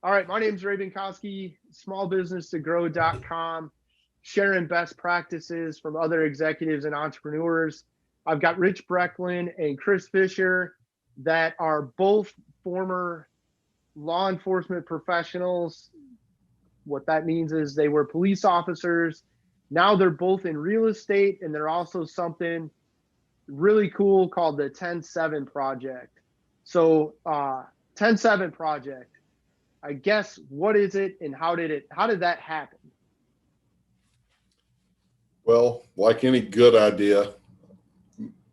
All right, my name is Ray Binkowski, smallbusinesstogrow.com, sharing best practices from other executives and entrepreneurs. I've got Rich Brecklin and Chris Fisher that are both former law enforcement professionals. What that means is they were police officers. Now they're both in real estate, and they're also something really cool called the 10-7 Project. So, 10-7 Project. I guess, what is it and how did that happen? Well, like any good idea,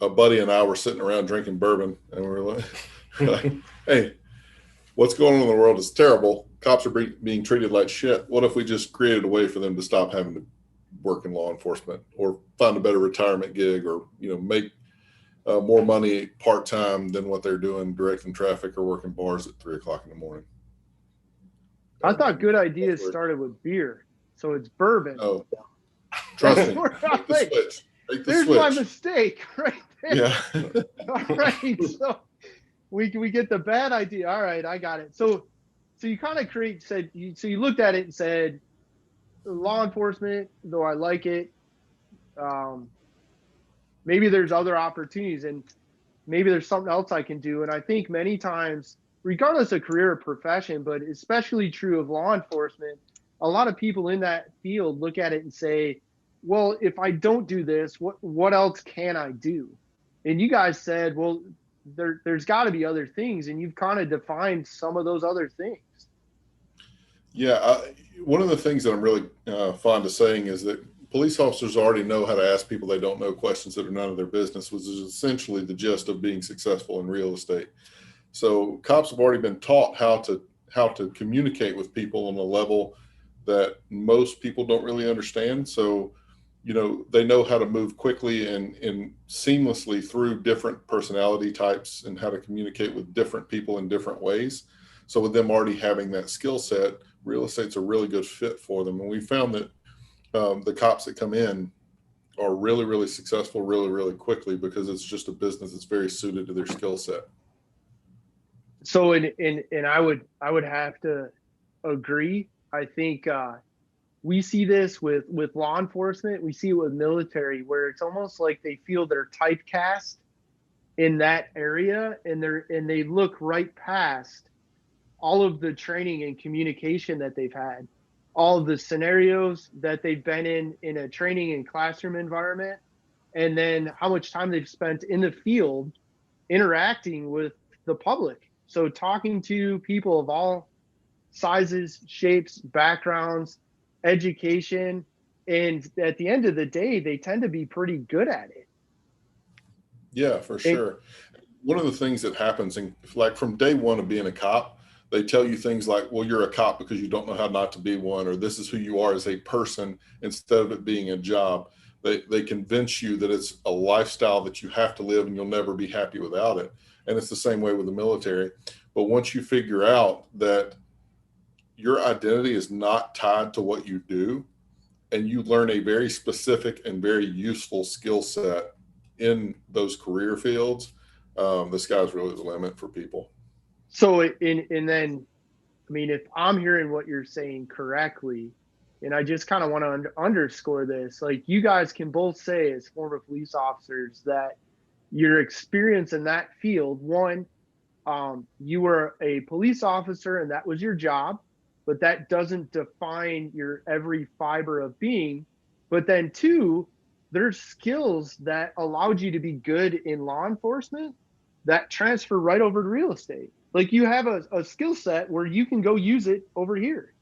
a buddy and I were sitting around drinking bourbon, and we were like, "Hey, what's going on in the world is terrible. Cops are being treated like shit. What if we just created a way for them to stop having to work in law enforcement, or find a better retirement gig, or make more money part time than what they're doing directing traffic or working bars at 3 o'clock in the morning?" I thought And good ideas started with beer, so it's bourbon. oh, trust me, make the Like, switch. Make the there's my switch. mistake right there. Yeah. All right, so we get the bad idea. All right, I got it. So you kind of you looked at it and said, law enforcement, though I like it, maybe there's other opportunities, and maybe there's something else I can do. And I think many times, regardless of career or profession, but especially true of law enforcement, a lot of people in that field look at it and say, well, if I don't do this, what else can I do? And you guys said, well, there's got to be other things, and you've kind of defined some of those other things. Yeah, one of the things that I'm really fond of saying is that police officers already know how to ask people they don't know questions that are none of their business, which is essentially the gist of being successful in real estate. So cops have already been taught how to communicate with people on a level that most people don't really understand. So, they know how to move quickly and seamlessly through different personality types, and how to communicate with different people in different ways. So with them already having that skill set, real estate's a really good fit for them. And we found that the cops that come in are really, really successful really, really quickly, because it's just a business that's very suited to their skill set. So, and I would have to agree. I think we see this with law enforcement. We see it with military, where it's almost like they feel they're typecast in that area, and they look right past all of the training and communication that they've had, all of the scenarios that they've been in a training and classroom environment, and then how much time they've spent in the field interacting with the public. So talking to people of all sizes, shapes, backgrounds, education, and at the end of the day, they tend to be pretty good at it. Yeah, for And sure. One of the things that happens, like from day one of being a cop, they tell you things like, well, you're a cop because you don't know how not to be one, or this is who you are as a person instead of it being a job. They convince you that it's a lifestyle that you have to live and you'll never be happy without it. And it's the same way with the military. But once you figure out that your identity is not tied to what you do, and you learn a very specific and very useful skill set in those career fields, the sky's really the limit for people. so, and then, I mean, if I'm hearing what you're saying correctly, and I just kind of want to underscore this, like, you guys can both say as former police officers that your experience in that field, one, you were a police officer and that was your job, but that doesn't define your every fiber of being. But then two, there's skills that allowed you to be good in law enforcement that transfer right over to real estate. Like, you have a skill set where you can go use it over here.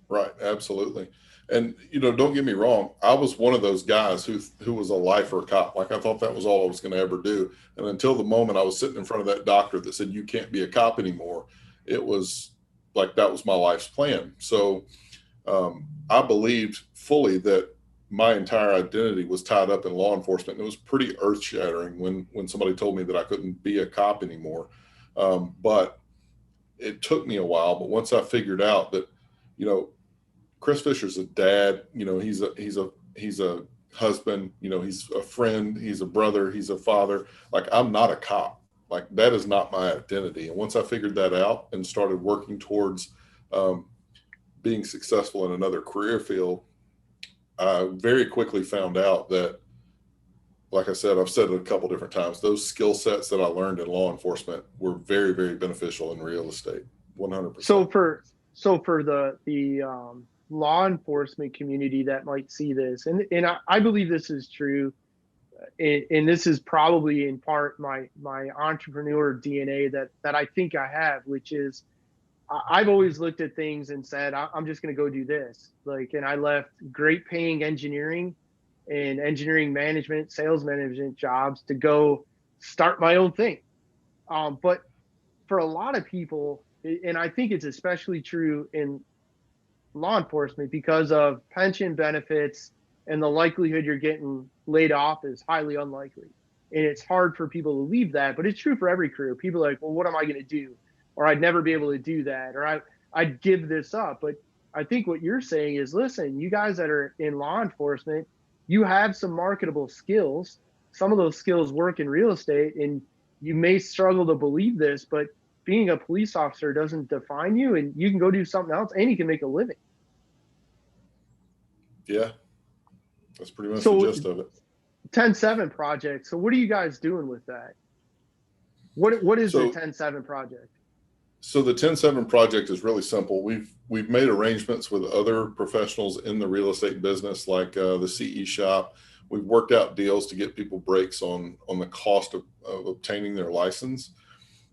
Right, absolutely. And don't get me wrong, I was one of those guys who was a lifer cop. Like, I thought that was all I was going to ever do. And until the moment I was sitting in front of that doctor that said you can't be a cop anymore, it was like that was my life's plan. So I believed fully that my entire identity was tied up in law enforcement. And it was pretty earth shattering when somebody told me that I couldn't be a cop anymore. But it took me a while. But once I figured out that, you know, Chris Fisher's a dad, he's a husband, he's a friend, he's a brother, he's a father. Like, I'm not a cop. Like, that is not my identity. And once I figured that out and started working towards um, being successful in another career field, I very quickly found out that, like I said, I've said it a couple different times, those skill sets that I learned in law enforcement were very, very beneficial in real estate. 100%. So for the law enforcement community that might see this, and I believe this is true, and this is probably in part my entrepreneur DNA that I think I have, which is I've always looked at things and said, I'm just going to go do this. Like, and I left great paying engineering and engineering management, sales management jobs to go start my own thing. But for a lot of people, and I think it's especially true in law enforcement because of pension benefits and the likelihood you're getting laid off is highly unlikely. And it's hard for people to leave that, but it's true for every career. People are like, well, what am I going to do? Or I'd never be able to do that. Or I'd give this up. But I think what you're saying is, listen, you guys that are in law enforcement, you have some marketable skills. Some of those skills work in real estate, and you may struggle to believe this, but being a police officer doesn't define you, and you can go do something else and you can make a living. Yeah, that's pretty much the So gist of it. 10-7 project. So what are you guys doing with that? What is the So 10-7 project? So the 10-7 project is really simple. We've made arrangements with other professionals in the real estate business, like the CE shop. We've worked out deals to get people breaks on the cost of obtaining their license,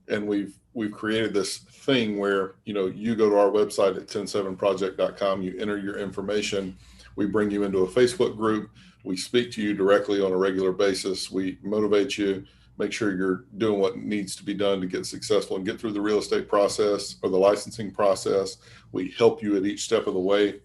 and we've created this thing where, you go to our website at 107project.com, you enter your information, we bring you into a Facebook group, we speak to you directly on a regular basis, we motivate you, make sure you're doing what needs to be done to get successful and get through the real estate process or the licensing process. We help you at each step of the way.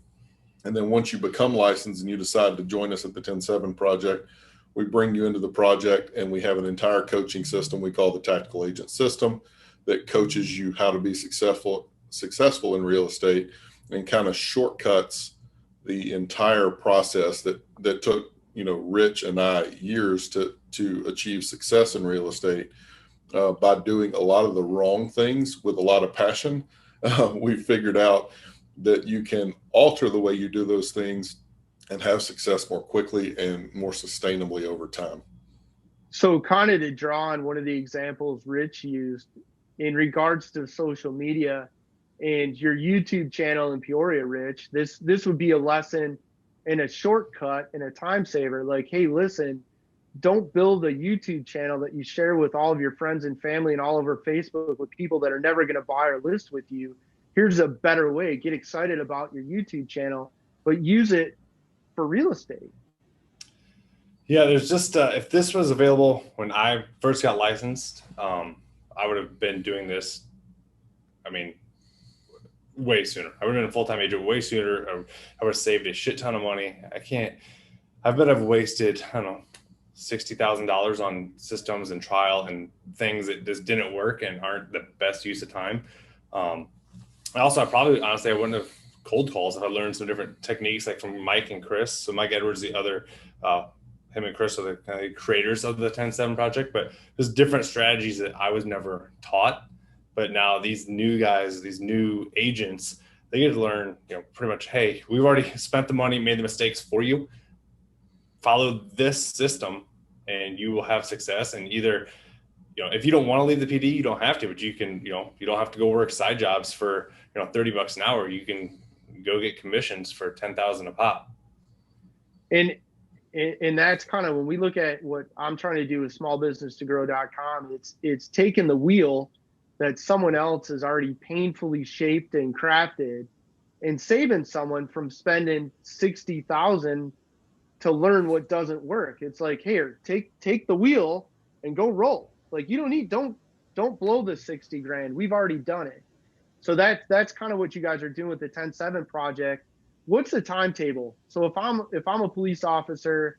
And then once you become licensed and you decide to join us at the 10-7 project, we bring you into the project, and we have an entire coaching system we call the Tactical Agent System that coaches you how to be successful in real estate, and kind of shortcuts the entire process that took Rich and I years to achieve success in real estate by doing a lot of the wrong things with a lot of passion. We figured out that you can alter the way you do those things and have success more quickly and more sustainably over time. So kind of to draw on one of the examples Rich used in regards to social media and your YouTube channel in Peoria, Rich, this would be a lesson and a shortcut and a time saver. Like, hey, listen, don't build a YouTube channel that you share with all of your friends and family and all over Facebook with people that are never going to buy or list with you. Here's a better way. Get excited about your YouTube channel, but use it for real estate. Yeah, there's just if this was available when I first got licensed, I would have been doing this. I mean, way sooner. I would have been a full-time agent way sooner. I would have saved a shit ton of money. I bet I've wasted, I don't know, $60,000 on systems and trial and things that just didn't work and aren't the best use of time. I probably, honestly, I wouldn't have cold calls if I learned some different techniques, like from Mike and Chris. So Mike Edwards, the other, him and Chris are the kind of creators of the 10-7 project, but there's different strategies that I was never taught. But now these new guys, these new agents, they get to learn, pretty much, hey, we've already spent the money, made the mistakes for you. Follow this system and you will have success. And either, if you don't want to leave the PD, you don't have to, but you can, you don't have to go work side jobs for, $30 an hour. You can go get commissions for 10,000 a pop. And that's kind of when we look at what I'm trying to do with smallbusinesstogrow.com, it's taking the wheel that someone else has already painfully shaped and crafted and saving someone from spending 60,000 to learn what doesn't work. It's like, here, take the wheel and go roll. Like, you don't blow the 60 grand. We've already done it. So that's kind of what you guys are doing with the 10-7 project. What's the timetable? So if I'm a police officer,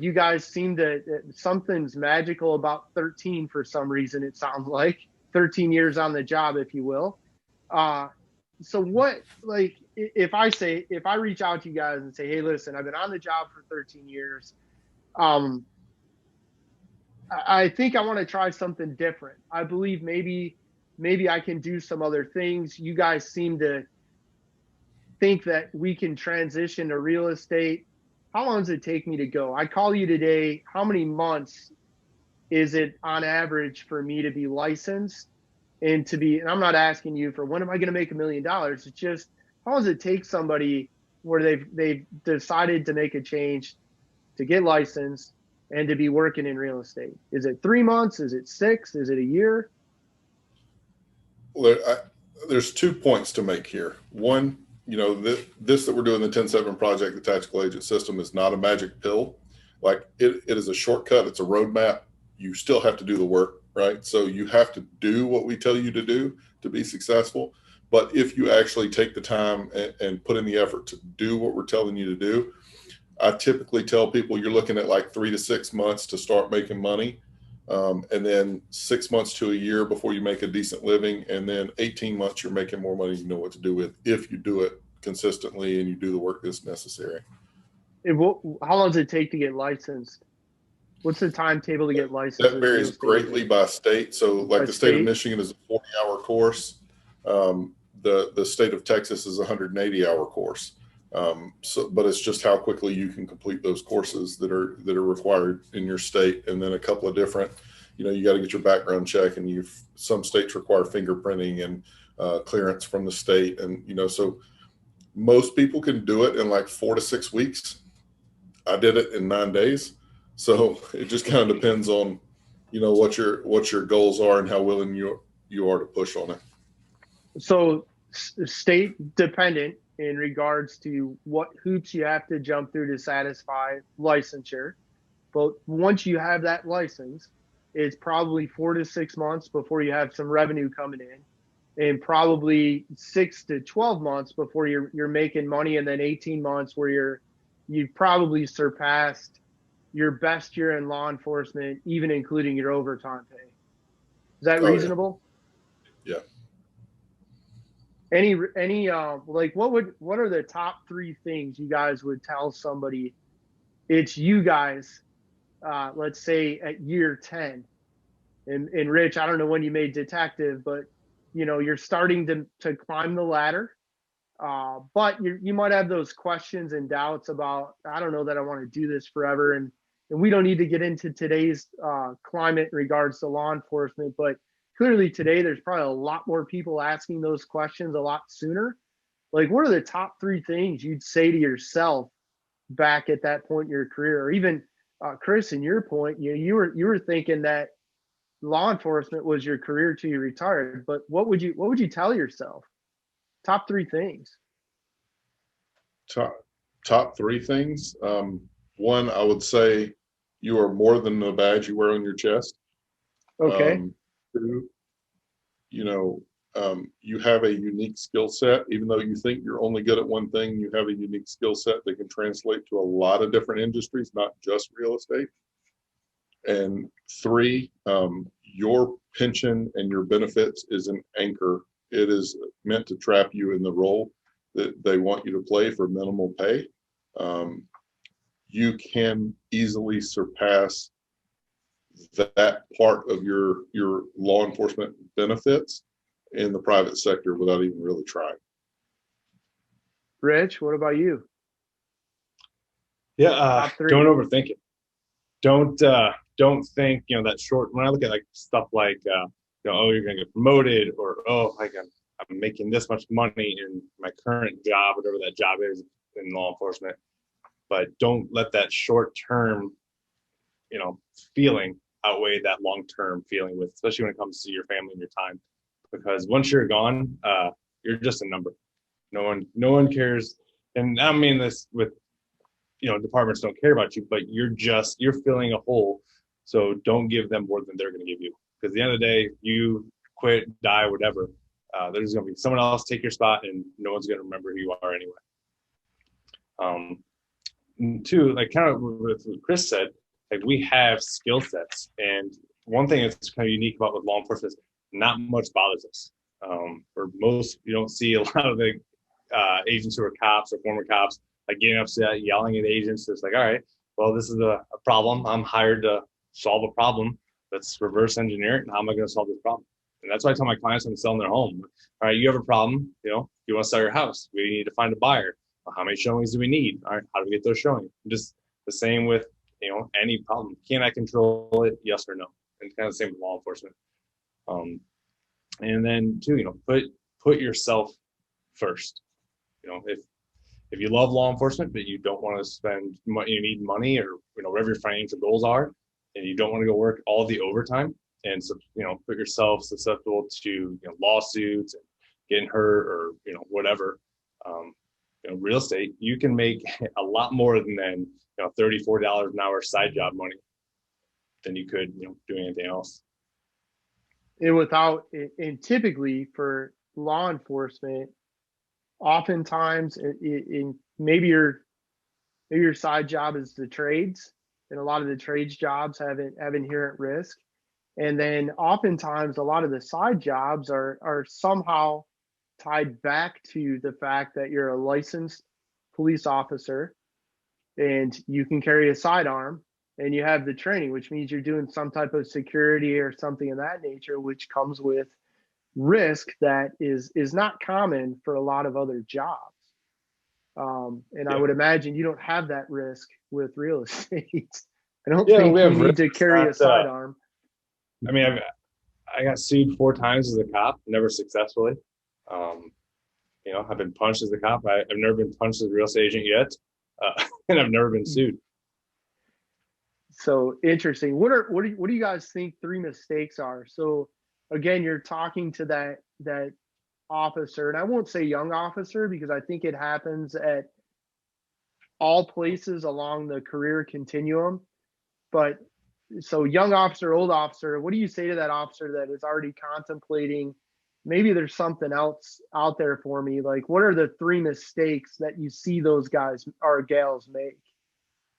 you guys seem to, something's magical about 13 for some reason. It sounds like 13 years on the job, if you will. So what, like, if I reach out to you guys and say, hey, listen, I've been on the job for 13 years. I think I want to try something different. I believe maybe I can do some other things. You guys seem to think that we can transition to real estate. How long does it take me to go? I call you today. How many months is it on average for me to be licensed and to be, and I'm not asking you for when am I going to make $1 million? It's just how long does it take somebody where they've decided to make a change to get licensed and to be working in real estate? Is it 3 months? Is it 6? Is it a year? Well, there's 2 points to make here. One, this that we're doing, the 10-7 project, the tactical agent system, is not a magic pill. Like it is a shortcut. It's a roadmap. You still have to do the work, right? So you have to do what we tell you to do to be successful. But if you actually take the time and put in the effort to do what we're telling you to do, I typically tell people you're looking at like 3 to 6 months to start making money. And then 6 months to a year before you make a decent living. And then 18 months, you're making more money you know what to do with if you do it consistently and you do the work that's necessary. How long does it take to get licensed? What's the timetable to get licensed? That varies greatly by state. So like the state of Michigan is a 40-hour course. The state of Texas is a 180-hour course. But it's just how quickly you can complete those courses that are required in your state. And then a couple of different, you got to get your background check, and some states require fingerprinting and clearance from the state. And, so most people can do it in like 4 to 6 weeks. I did it in 9 days. So it just kind of depends on, what your goals are and how willing you are to push on it. So state dependent in regards to what hoops you have to jump through to satisfy licensure. But once you have that license, it's probably 4 to 6 months before you have some revenue coming in, and probably 6 to 12 months before you're making money, and then 18 months where you've probably surpassed your best year in law enforcement, even including your overtime pay. Is that reasonable? Yeah. Any like what are the top 3 things you guys would tell somebody? It's you guys, let's say at year 10, and Rich, I don't know when you made detective, but you're starting to climb the ladder, but you might have those questions and doubts about, I don't know that I want to do this forever, and we don't need to get into today's climate in regards to law enforcement, but clearly today there's probably a lot more people asking those questions a lot sooner. Like, what are the top 3 things you'd say to yourself back at that point in your career? Or even Chris, in your point, you were thinking that law enforcement was your career till you retired, but what would you tell yourself? Top 3 things. Top 3 things. One, I would say you are more than the badge you wear on your chest. Okay. 2, you have a unique skill set. Even though you think you're only good at one thing, you have a unique skill set that can translate to a lot of different industries, not just real estate. And 3, your pension and your benefits is an anchor. It is meant to trap you in the role that they want you to play for minimal pay. You can easily surpass that part of your law enforcement benefits in the private sector without even really trying. Rich, what about you? Yeah, don't overthink it. Don't think, that short, when I look at like stuff like, oh, you're going to get promoted, or, oh, I'm making this much money in my current job, whatever that job is in law enforcement. But don't let that short-term, feeling outweigh that long-term feeling, especially when it comes to your family and your time. Because once you're gone, you're just a number. No one cares. And I mean this with, departments don't care about you, but you're filling a hole. So don't give them more than they're going to give you. Because at the end of the day, you quit, die, whatever, there's going to be someone else take your spot, and no one's going to remember who you are anyway. 2, like kind of what Chris said, like we have skill sets, and one thing that's kind of unique about with law enforcement is not much bothers us. For most, you don't see a lot of the agents who are cops or former cops like getting upset, yelling at agents. It's like, all right, well, this is a problem. I'm hired to solve a problem. Let's reverse engineer it. And how am I going to solve this problem? And that's why I tell my clients when I'm selling their home, all right, you have a problem, you want to sell your house. We need to find a buyer. Well, how many showings do we need? All right, how do we get those showings? Just the same with, any problem. Can I control it? Yes or no? And kind of the same with law enforcement. And then too, put yourself first. If you love law enforcement, but you don't want to spend money, you need money, or whatever your financial goals are, and you don't want to go work all the overtime, and so put yourself susceptible to lawsuits and getting hurt or whatever. Real estate, you can make a lot more than $34 an hour side job money than you could doing anything else. And typically for law enforcement, oftentimes maybe your side job is the trades, and a lot of the trades jobs have inherent risk. And then oftentimes a lot of the side jobs are somehow tied back to the fact that you're a licensed police officer and you can carry a sidearm and you have the training, which means you're doing some type of security or something of that nature, which comes with risk that is not common for a lot of other jobs. I would imagine you don't have that risk with real estate. I don't think you need to carry a sidearm. I mean, I got sued 4 times as a cop, never successfully. I've been punched as a cop. I've never been punched as a real estate agent yet, and I've never been sued. So interesting. What do you guys think 3 mistakes are? So again, you're talking to that officer, and I won't say young officer because I think it happens at all places along the career continuum. But so young officer, old officer, what do you say to that officer that is already contemplating, maybe there's something else out there for me? Like, what are the 3 mistakes that you see those guys or gals make,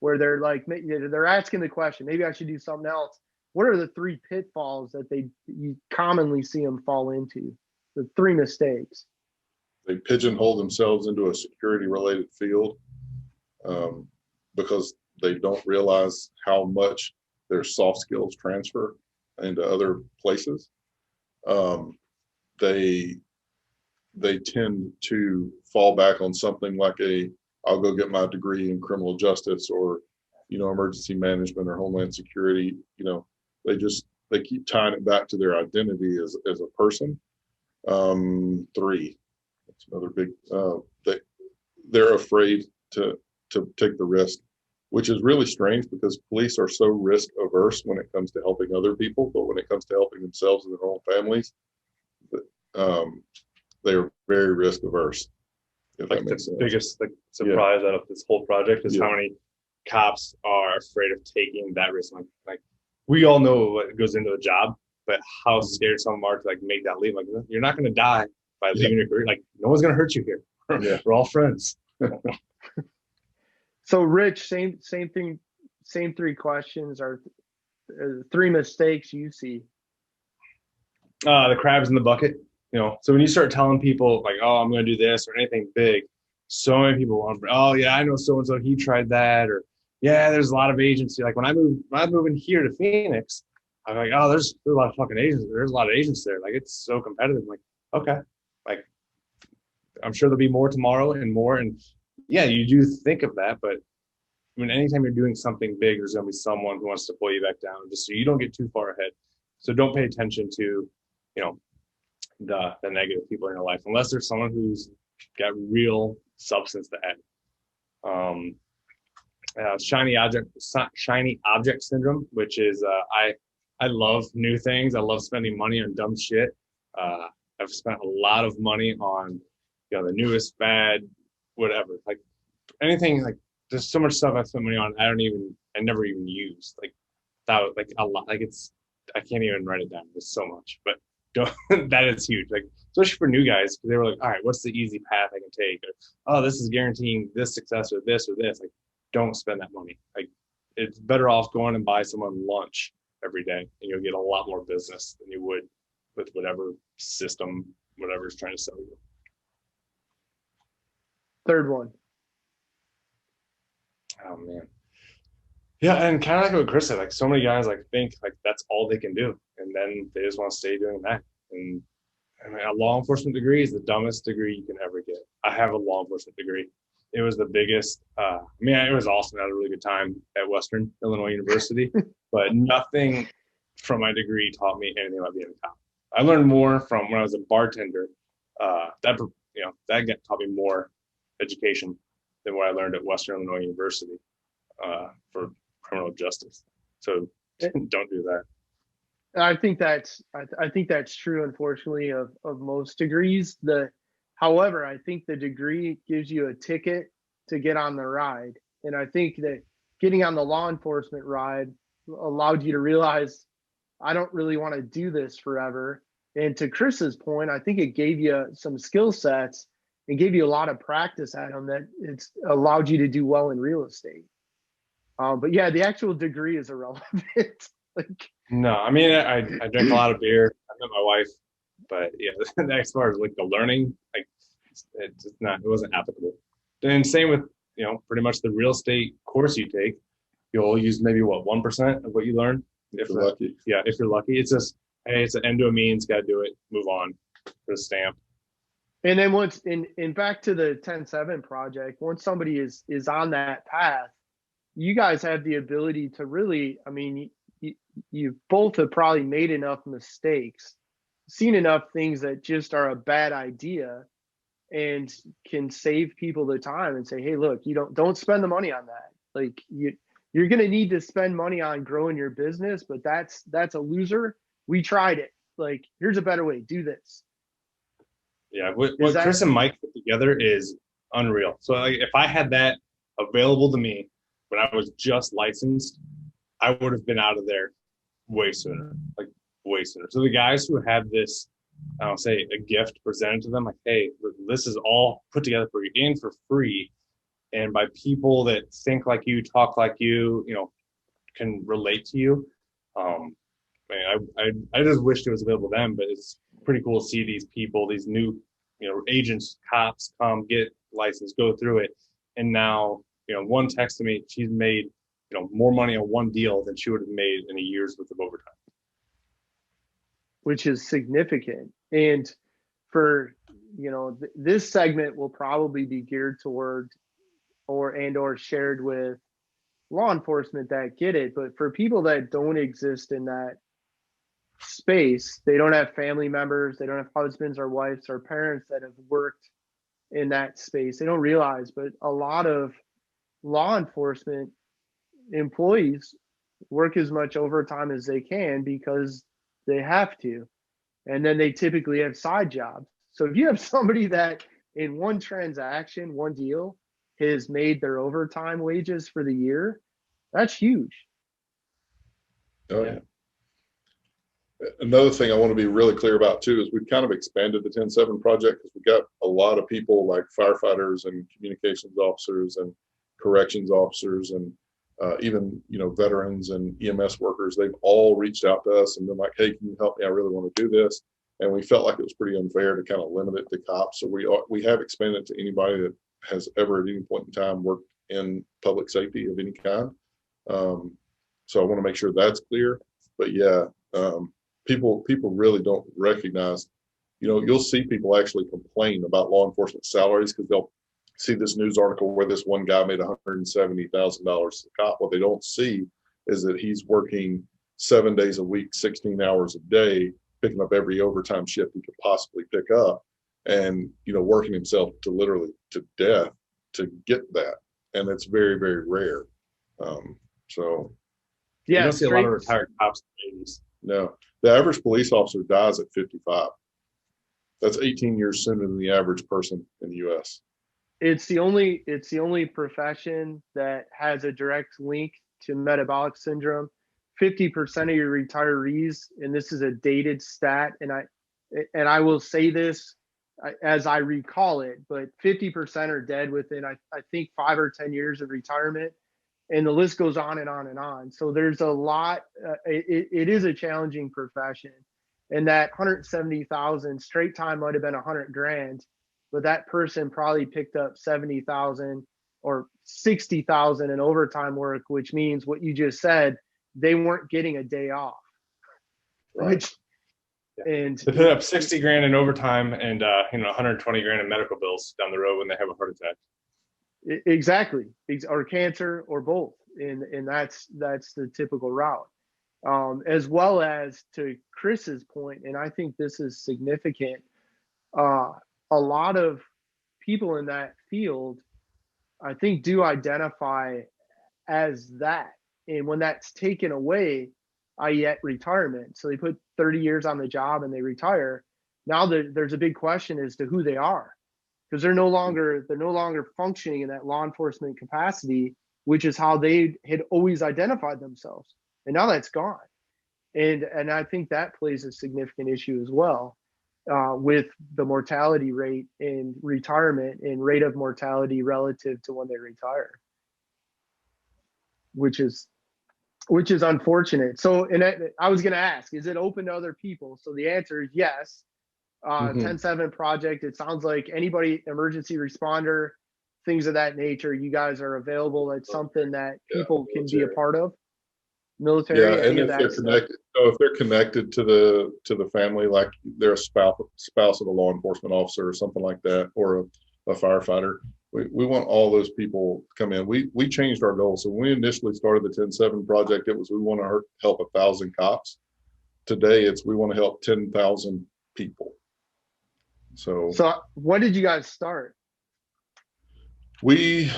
where they're like, they're asking the question, maybe I should do something else? What are the 3 pitfalls that you commonly see them fall into? The 3 mistakes. They pigeonhole themselves into a security related field because they don't realize how much their soft skills transfer into other places. They tend to fall back on something like I'll go get my degree in criminal justice or emergency management or homeland security. They keep tying it back to their identity as a person. 3, that's another big. They're afraid to take the risk, which is really strange because police are so risk averse when it comes to helping other people, but when it comes to helping themselves and their own families, they are very risk averse. Like the biggest surprise out of this whole project is how many cops are afraid of taking that risk. Like we all know what goes into a job, but how scared some are to make that leap. Like, you're not going to die by leaving your career. Like, no one's going to hurt you here. We're all friends. So Rich, same thing, same 3 questions are 3 mistakes you see. The crabs in the bucket. So when you start telling people oh, I'm going to do this or anything big, so many people want, oh yeah, I know so-and-so, he tried that, or yeah, there's a lot of agency. Like when I'm moving here to Phoenix, I'm like, oh, there's a lot of fucking agents. There's a lot of agents there. Like, it's so competitive. I'm like, okay, I'm sure there'll be more tomorrow and more. And yeah, you do think of that, but anytime you're doing something big, there's going to be someone who wants to pull you back down, just so you don't get too far ahead. So don't pay attention to, the negative people in your life, unless there's someone who's got real substance to add. Shiny object syndrome, which is I love new things. I love spending money on dumb shit. I've spent a lot of money on the newest fad, whatever. Like anything, there's so much stuff I spent money on I never even used. A lot. I can't even write it down. There's so much, but that is huge. Especially for new guys, because they were like, all right, what's the easy path I can take? Or, oh, this is guaranteeing this success or this or this. Don't spend that money. It's better off going and buy someone lunch every day, and you'll get a lot more business than you would with whatever system, whatever's trying to sell you. 3rd one. Oh man. Yeah, and kind of like what Chris said, like so many guys like think like that's all they can do, and then they just want to stay doing that. And I mean, a law enforcement degree is the dumbest degree you can ever get. I have a law enforcement degree. It was the biggest. I mean, it was awesome. I had a really good time at Western Illinois University, but nothing from my degree taught me anything about being a cop. I learned more from when I was a bartender. That taught me more education than what I learned at Western Illinois University for criminal justice. So don't do that. I think that's true, unfortunately, of most degrees. However, I think the degree gives you a ticket to get on the ride, and I think that getting on the law enforcement ride allowed you to realize I don't really want to do this forever. And to Chris's point, I think it gave you some skill sets and gave you a lot of practice at them that it's allowed you to do well in real estate. But yeah, the actual degree is irrelevant. Like, No, I mean, I drink a lot of beer. I met my wife, but yeah, as far as like the learning, like it wasn't applicable. And same with, pretty much the real estate course you take, you'll use maybe what, 1% of what you learn. If you're lucky. Yeah, if you're lucky. It's just, hey, it's an end to a means, got to do it, move on, for the stamp. and then once in back to the 10-7 project, once somebody is on that path, you guys have the ability to really, I mean, you both have probably made enough mistakes, seen enough things that just are a bad idea, and can save people the time and say, hey, look, you don't spend the money on that. Like, you're going to need to spend money on growing your business, but that's a loser. We tried it. Like, here's a better way. Do this. Yeah, what Chris and Mike put together is unreal. So like, if I had that available to me when I was just licensed, I would have been out of there way sooner, like way sooner. So the guys who had this, I'll say, a gift presented to them, like, hey, this is all put together for you and for free, and by people that think like you, talk like you, can relate to you. Man, I just wished it was available to them, but it's pretty cool to see these people, these new, agents, cops come get licensed, go through it, and now, one texted me, she's made, more money on one deal than she would have made in a year's worth of overtime, which is significant. And for this segment will probably be geared toward or shared with law enforcement that get it, but for people that don't exist in that space, they don't have family members, they don't have husbands or wives or parents that have worked in that space, they don't realize, but a lot of law enforcement employees work as much overtime as they can because they have to, and then they typically have side jobs. So if you have somebody that in one transaction, one deal, has made their overtime wages for the year, that's huge. Oh yeah. Another thing I want to be really clear about too is we've kind of expanded the 10-7 project because we've got a lot of people like firefighters and communications officers and corrections officers and even veterans and EMS workers. They've all reached out to us and been like, hey, can you help me? I really want to do this. And we felt like it was pretty unfair to kind of limit it to cops. So we have expanded to anybody that has ever at any point in time worked in public safety of any kind. So I want to make sure that's clear. But yeah, people really don't recognize, you'll see people actually complain about law enforcement salaries because they'll see this news article where this one guy made $170,000 as a cop. What they don't see is that he's working 7 days a week, 16 hours a day, picking up every overtime shift he could possibly pick up, and working himself to literally to death to get that. And it's very, very rare. So yeah, you don't see a lot of retired cops in the 80s. No, the average police officer dies at 55. That's 18 years sooner than the average person in the U.S. It's the only profession that has a direct link to metabolic syndrome. 50% of your retirees, and this is a dated stat, and I will say this as I recall it, but 50% are dead within I think 5 or 10 years of retirement, and the list goes on and on and on. So there's a lot. It is a challenging profession, and that 170,000 straight time might have been $100,000, but that person probably picked up 70,000 or 60,000 in overtime work, which means what you just said, they weren't getting a day off. Right. Which, and they put up 60 grand in overtime and 120 grand in medical bills down the road when they have a heart attack. Exactly, or cancer, or both, and that's the typical route. As well as, to Chris's point, and I think this is significant, a lot of people in that field, I think, do identify as that. And when that's taken away, i.e. at retirement, so they put 30 years on the job and they retire, now there's a big question as to who they are, because they're no longer functioning in that law enforcement capacity, which is how they had always identified themselves. And now that's gone. And I think that plays a significant issue as well, with the mortality rate in retirement and rate of mortality relative to when they retire, which is unfortunate. So, and I was going to ask, is it open to other people? So the answer is yes. 10-7 project, it sounds like anybody, emergency responder, things of that nature, you guys are available. It's something that people can be a part of. Military, yeah, and if they're connected, so if they're connected to the family, like they're a spouse of a law enforcement officer or something like that, or a firefighter, we want all those people to come in. We changed our goal. So when we initially started the 10-7 project, it was we want to help 1,000 cops. Today it's we want to help 10,000 people. So when did you guys start? We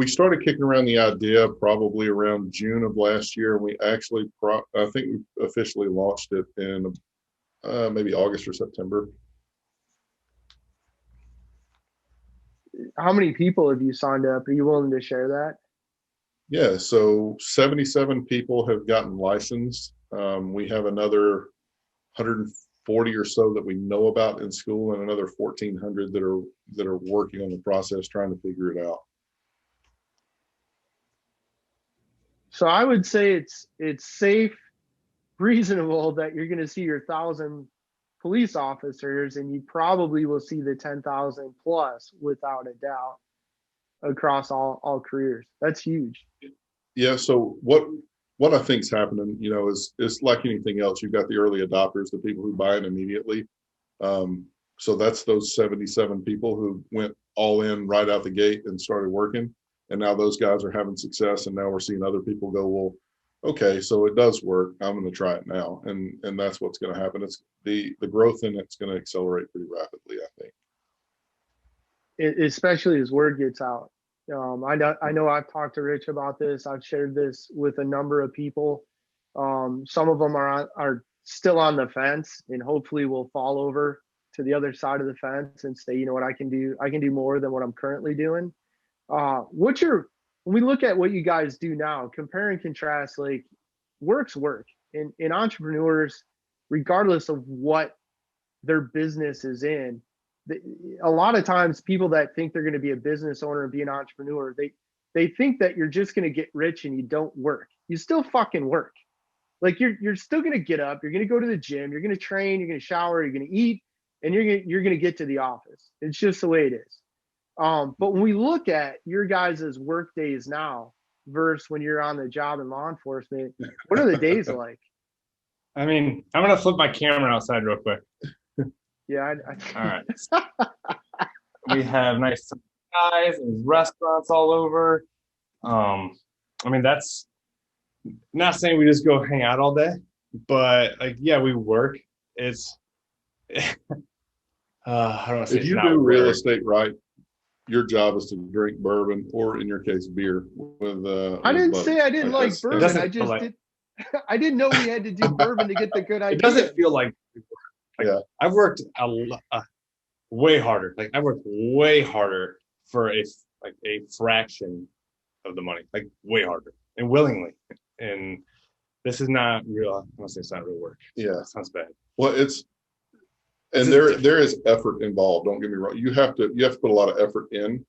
started kicking around the idea probably around June of last year. We actually, I think we officially launched it in maybe August or September. How many people have you signed up? Are you willing to share that? Yeah, so 77 people have gotten licensed. We have another 140 or so that we know about in school, and another 1,400 that are working on the process, trying to figure it out. So I would say it's safe, reasonable that you're going to see your 1,000 police officers, and you probably will see the 10,000 plus without a doubt across all careers. That's huge. Yeah. So what I think is happening, is like anything else. You've got the early adopters, the people who buy it immediately. So that's those 77 people who went all in right out the gate and started working. And now those guys are having success. And now we're seeing other people go, well, okay, so it does work. I'm going to try it now. And that's what's going to happen. It's the growth in it's going to accelerate pretty rapidly, I think. Especially as word gets out. I know I've talked to Rich about this. I've shared this with a number of people. Some of them are still on the fence, and hopefully will fall over to the other side of the fence and say, you know what, I can do more than what I'm currently doing. When we look at what you guys do now, compare and contrast, like work's work, and entrepreneurs, regardless of what their business is in, a lot of times people that think they're going to be a business owner and be an entrepreneur, they think that you're just going to get rich and you don't work. You still fucking work. Like you're still going to get up, you're going to go to the gym, you're going to train, you're going to shower, you're going to eat, and you're going to get to the office. It's just the way it is. But when we look at your guys' work days now versus when you're on the job in law enforcement, what are the days like? I mean, I'm going to flip my camera outside real quick. Yeah. All right. We have nice guys and restaurants all over. I mean, that's not saying we just go hang out all day, but like, yeah, we work. It's, I don't want to say if you do real estate right, your job is to drink bourbon, or in your case, beer. I didn't say I didn't like bourbon. I just did. I didn't know we had to do bourbon to get the good idea. It doesn't feel like yeah. I've worked way harder. Like I worked way harder for a fraction of the money, like way harder and willingly. And this is not real. I want to say it's not real work. Yeah, that sounds bad. Well, there is effort involved. Don't get me wrong. You have to put a lot of effort in,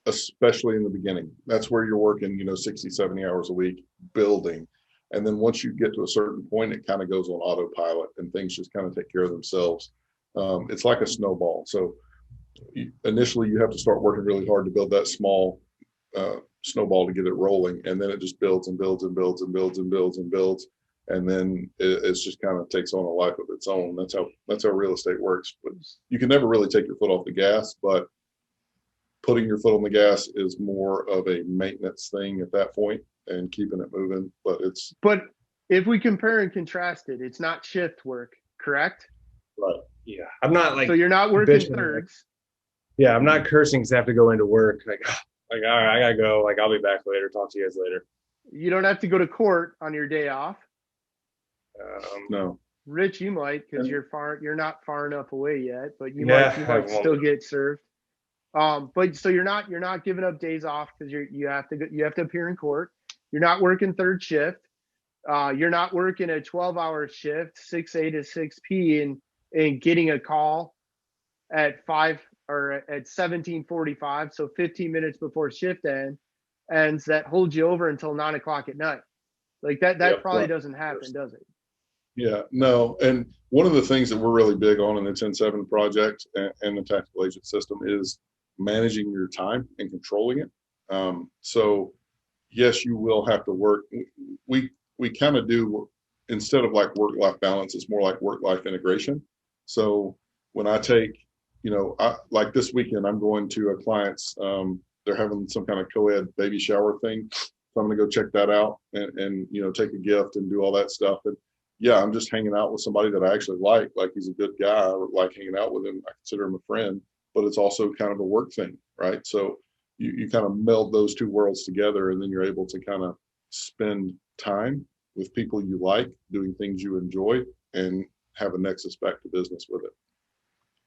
especially in the beginning. That's where you're working, 60, 70 hours a week building. And then once you get to a certain point, it kind of goes on autopilot and things just kind of take care of themselves. It's like a snowball. So initially you have to start working really hard to build that small snowball to get it rolling, and then it just builds and builds and builds and builds and builds and builds, and then it's just kind of takes on a life of its own. That's how real estate works. But you can never really take your foot off the gas, but putting your foot on the gas is more of a maintenance thing at that point and keeping it moving. But if we compare and contrast it, it's not shift work, correct? Right. Yeah, I'm not like. So you're not working thirds. Yeah, I'm not cursing because I have to go into work. Like, all right, I gotta go. Like, I'll be back later. Talk to you guys later. You don't have to go to court on your day off. No. Rich, you might, because you're not far enough away yet, but you might still get served. But so you're not giving up days off because you have to appear in court. You're not working third shift. You're not working a 12-hour shift, 6A to 6P, and getting a call at 5 or at 17:45, so 15 minutes before shift ends, that holds you over until 9 o'clock at night. Like that probably doesn't happen, does it? Yeah, no. And one of the things that we're really big on in the 10-7 project and the tactical agent system is managing your time and controlling it. So yes, you will have to work. We kind of do, instead of like work-life balance, it's more like work-life integration. So when I take, like this weekend, I'm going to a client's, they're having some kind of co-ed baby shower thing. So I'm going to go check that out and take a gift and do all that stuff. And yeah, I'm just hanging out with somebody that I actually like he's a good guy. I like hanging out with him. I consider him a friend, but it's also kind of a work thing, right? So you kind of meld those two worlds together, and then you're able to kind of spend time with people you like, doing things you enjoy, and have a nexus back to business with it.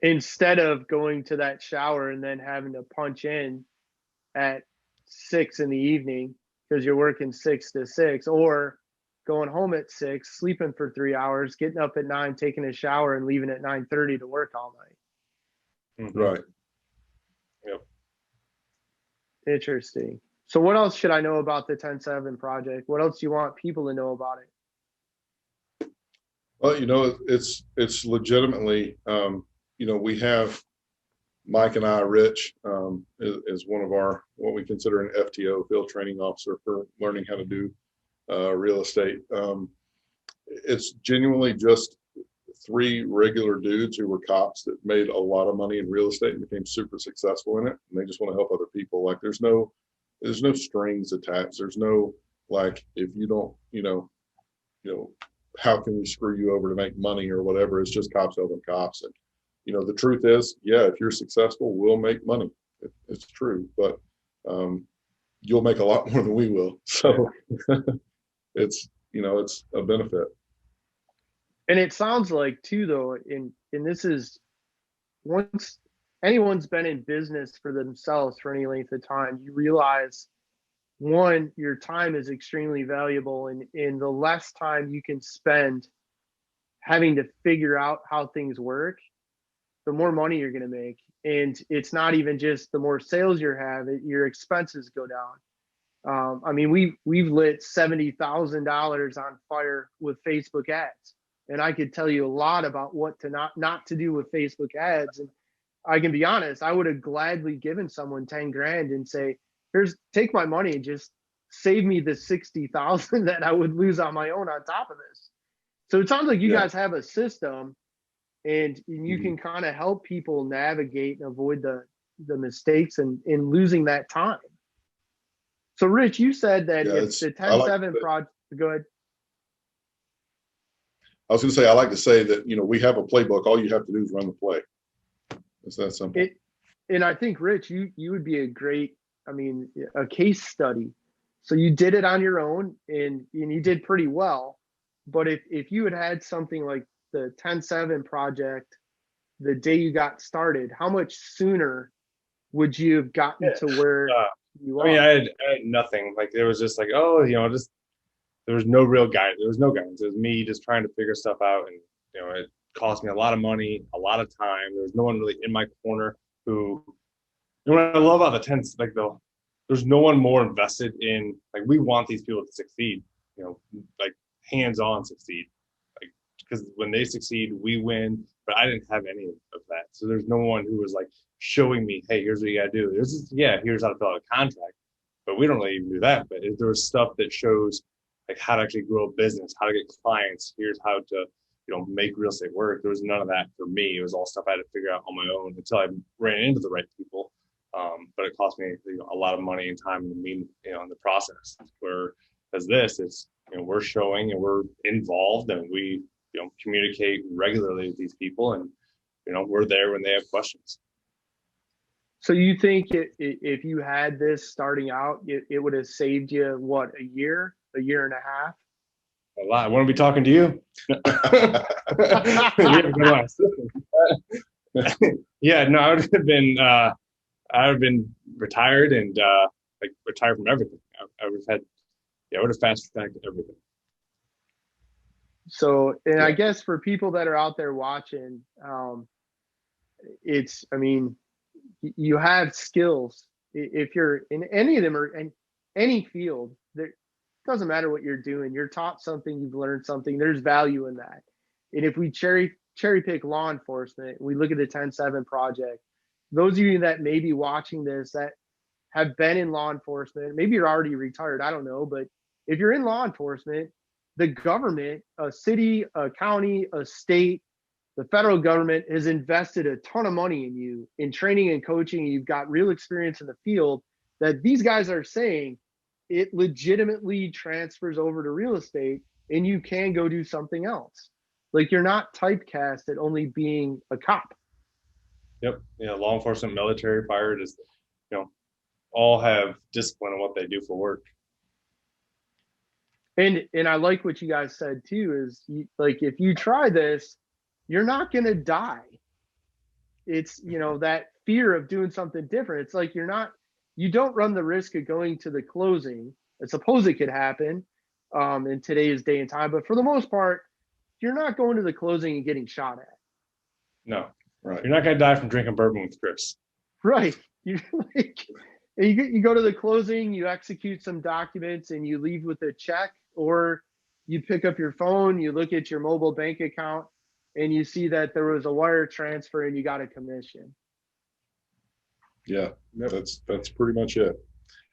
Instead of going to that shower and then having to punch in at 6 in the evening because you're working 6 to 6, or going home at 6, sleeping for 3 hours, getting up at 9, taking a shower, and leaving at 9:30 to work all night. Mm-hmm. Right. Yep. Interesting. So what else should I know about the 10-7 project? What else do you want people to know about it? Well, it's legitimately, we have Mike and I, Rich, is one of our, what we consider an FTO, field training officer, for learning how to do real estate. It's genuinely just 3 regular dudes who were cops that made a lot of money in real estate and became super successful in it. And they just want to help other people. Like there's no strings attached. There's no, like, if you don't, how can we screw you over to make money or whatever. It's just cops helping cops. And, the truth is, yeah, if you're successful, we'll make money. It's true, but you'll make a lot more than we will. So it's a benefit. And it sounds like too, though, and this is, once anyone's been in business for themselves for any length of time, you realize, one, your time is extremely valuable, and in the less time you can spend having to figure out how things work, the more money you're going to make. And it's not even just the more sales you have, your expenses go down. I mean, we've lit $70,000 on fire with Facebook ads, and I could tell you a lot about what to not to do with Facebook ads. And I can be honest, I would have gladly given someone 10 grand and say, take my money and just save me the 60,000 that I would lose on my own on top of this. So it sounds like you guys have a system, and you can kind of help people navigate and avoid the mistakes and in losing that time. So Rich, you said that if the 10-7 project, go ahead. I was going to say, I like to say that, we have a playbook. All you have to do is run the play. It's that simple. And I think, Rich, you would be a case study. So you did it on your own, and you did pretty well. But if you had something like the 10-7 project the day you got started, how much sooner would you have gotten to where you are? I had nothing. Like, there was just like, there was no real guidance. There was no guidance. It was me just trying to figure stuff out. And, it cost me a lot of money, a lot of time. There was no one really in my corner who, what I love about the 10s, there's no one more invested in, like, we want these people to succeed, like hands-on succeed. Like, because when they succeed, we win. but I didn't have any of that. So there's no one who was like showing me, hey, here's what you got to do. Here's how to fill out a contract, but we don't really even do that. But there was stuff that shows like how to actually grow a business, how to get clients. Here's how to make real estate work. There was none of that for me. It was all stuff I had to figure out on my own until I ran into the right people. But it cost me a lot of money and time in the process. Whereas this, it's we're showing and we're involved and we communicate regularly with these people, and we're there when they have questions. So you think if you had this starting out, it would have saved you what, a year and a half? A lot. I want to be talking to you. Yeah, no, I would have been retired and retired from everything. I would have fast tracked everything. So, and I guess for people that are out there watching, you have skills. If you're in any of them or in any field, it doesn't matter what you're doing. You're taught something, you've learned something. There's value in that. And if we cherry pick law enforcement, we look at the 10-7 project. Those of you that may be watching this that have been in law enforcement, maybe you're already retired, I don't know, but if you're in law enforcement, the government, a city, a county, a state, the federal government has invested a ton of money in you, in training and coaching. You've got real experience in the field that these guys are saying it legitimately transfers over to real estate and you can go do something else. Like you're not typecast at only being a cop. Yep. Yeah. Law enforcement, military, fire, just, all have discipline in what they do for work. And I like what you guys said too, is if you try this, you're not going to die. It's, that fear of doing something different. It's like you don't run the risk of going to the closing. I suppose it could happen in today's day and time, but for the most part, you're not going to the closing and getting shot at. No, right. You're not going to die from drinking bourbon with Chris. Right. You go to the closing, you execute some documents and you leave with a check, or you pick up your phone, you look at your mobile bank account and you see that there was a wire transfer and you got a commission. Yeah, that's pretty much it.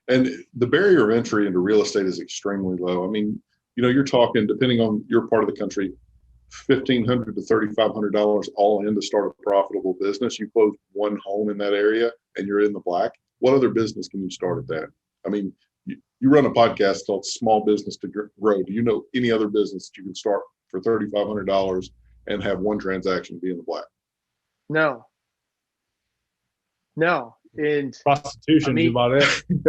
And the barrier of entry into real estate is extremely low. I mean, you're talking, depending on your part of the country, $1,500 to $3,500 all in to start a profitable business. You close one home in that area and you're in the black. What other business can you start at that? I mean, you run a podcast called Small Business to Grow. Do you know any other business that you can start for $3,500 and have one transaction be in the black? No. And prostitution is about it. And,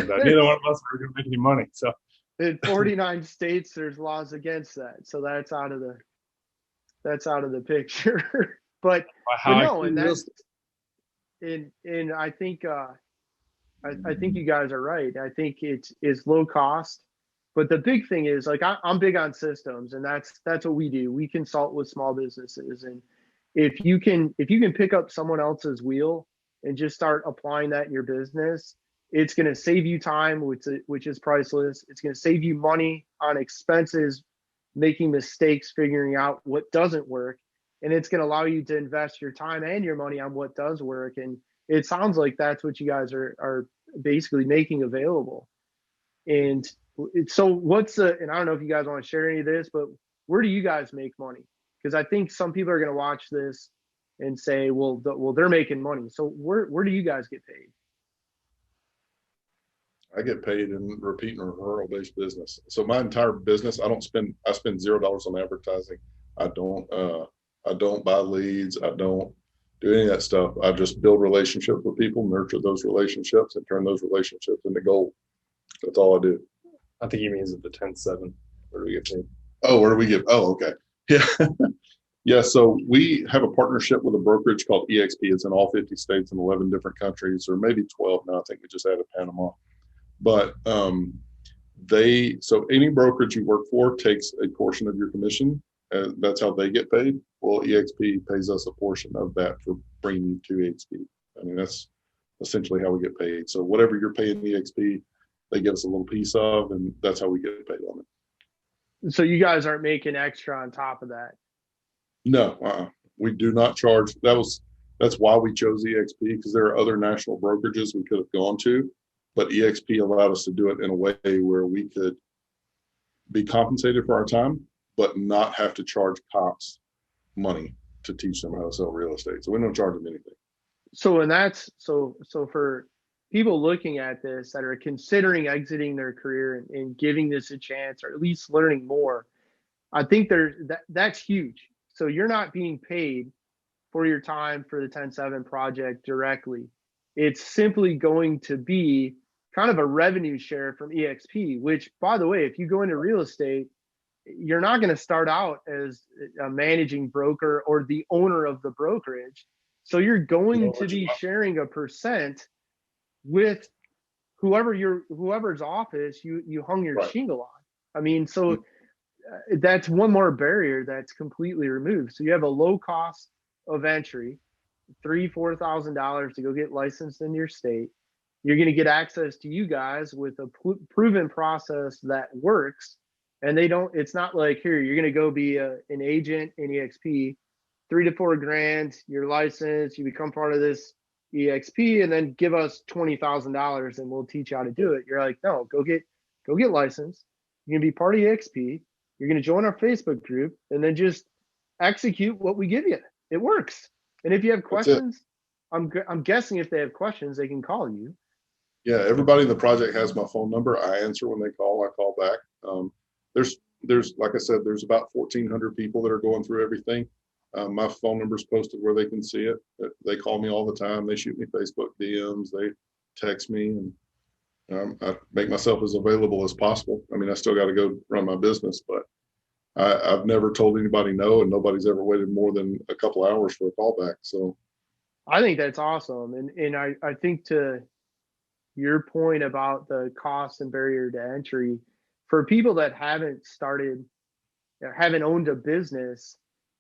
neither one of us are going to make any money. So in 49 states, there's laws against that. So that's out of the picture. but no, and that's and I think I think you guys are right. I think it's low cost. But the big thing is, I'm big on systems, and that's what we do. We consult with small businesses, and if you can pick up someone else's wheel and just start applying that in your business, it's going to save you time, which is priceless. It's going to save you money on expenses, making mistakes, figuring out what doesn't work, and it's going to allow you to invest your time and your money on what does work. And it sounds like that's what you guys are basically making available. And so and I don't know if you guys want to share any of this, but where do you guys make money? Because I think some people are going to watch this and say, well, they're making money. So where do you guys get paid? I get paid in repeat and referral based business. So my entire business, I spend $0 on advertising. I don't buy leads. I don't do any of that stuff. I just build relationships with people, nurture those relationships, and turn those relationships into gold. That's all I do. I think he means at the 10-7. Where do we get paid? Oh, where do we get? Oh, okay. Yeah. Yeah. So we have a partnership with a brokerage called EXP. It's in all 50 states and 11 different countries, or maybe 12 now. I think we just added Panama. But so any brokerage you work for takes a portion of your commission. That's how they get paid. Well, EXP pays us a portion of that for bringing you to EXP. I mean, that's essentially how we get paid. So whatever you're paying EXP, they give us a little piece of, and that's how we get paid on it. So you guys aren't making extra on top of that? No, we do not charge. That's why we chose EXP, because there are other national brokerages we could have gone to, but EXP allowed us to do it in a way where we could be compensated for our time, but not have to charge cops money to teach them how to sell real estate. So we don't charge them anything. So, and that's so for people looking at this that are considering exiting their career and giving this a chance, or at least learning more, I think that's huge. So you're not being paid for your time for the 10-7 project directly. It's simply going to be kind of a revenue share from EXP, which, by the way, if you go into real estate, you're not going to start out as a managing broker or the owner of the brokerage. So you're going to be sharing a percent with whoever's office you hung your shingle on. I mean, so that's one more barrier that's completely removed. So you have a low cost of entry, $3,000-$4,000 to go get licensed in your state. You're going to get access to you guys with a proven process that works. And it's not like, here, you're going to go be an agent in EXP, $3 to $4 grand, you're licensed, you become part of this EXP, and then give us $20,000 and we'll teach you how to do it. You're like, no, go get licensed. You're going to be part of EXP. You're going to join our Facebook group and then just execute what we give you. It works. And if you have questions, I'm guessing if they have questions, they can call you. Yeah, everybody in the project has my phone number. I answer when they call. I call back. There's like I said, there's about 1,400 people that are going through everything. My phone number is posted where they can see it. They call me all the time. They shoot me Facebook DMs. They text me, and I make myself as available as possible. I mean, I still got to go run my business, but I've never told anybody no, and nobody's ever waited more than a couple hours for a callback. So I think that's awesome. And I think, to your point about the cost and barrier to entry, for people that haven't owned a business,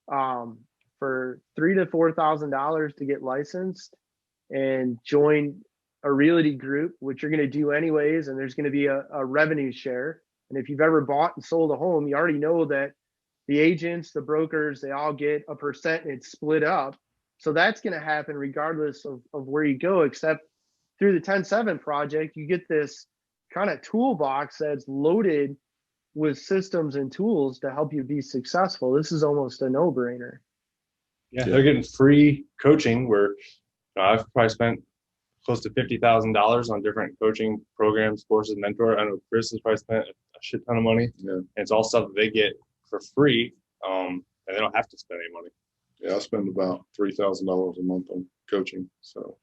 for $3,000 to $4,000 to get licensed and join a realty group, which you're going to do anyways, and there's going to be a revenue share. And if you've ever bought and sold a home, you already know that the agents, the brokers, they all get a percent and it's split up. So that's going to happen regardless of where you go, except through the 10-7 project, you get this kind of toolbox that's loaded with systems and tools to help you be successful. This is almost a no-brainer. Yeah, they're getting free coaching where I've probably spent close to $50,000 on different coaching programs, courses, mentor. I know Chris has probably spent a shit ton of money. Yeah. And it's all stuff that they get for free, and they don't have to spend any money. Yeah, I spend about $3,000 a month on coaching. So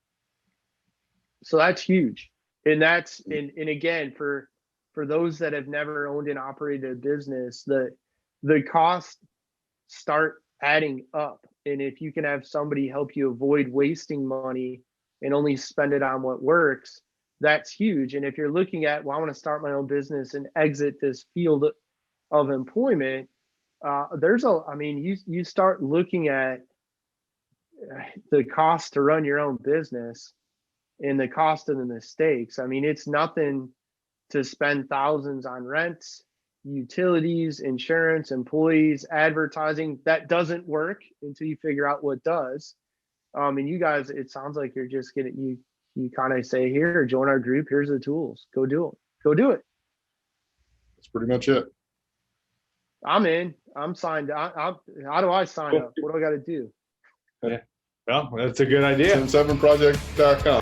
that's huge. And that's, and again, for those that have never owned and operated a business, the costs start adding up. And if you can have somebody help you avoid wasting money and only spend it on what works, that's huge. And if you're looking at, well, I want to start my own business and exit this field of employment, you start looking at the cost to run your own business and the cost of the mistakes. I mean, it's nothing to spend thousands on rents, utilities, insurance, employees, advertising. That doesn't work until you figure out what does. And you guys, it sounds like you're just you kind of say, here, join our group. Here's the tools. Go do it. That's pretty much it. I'm in. I'm signed. How do I sign up? What do I got to do? Yeah. Well, that's a good idea. 10-7project.com.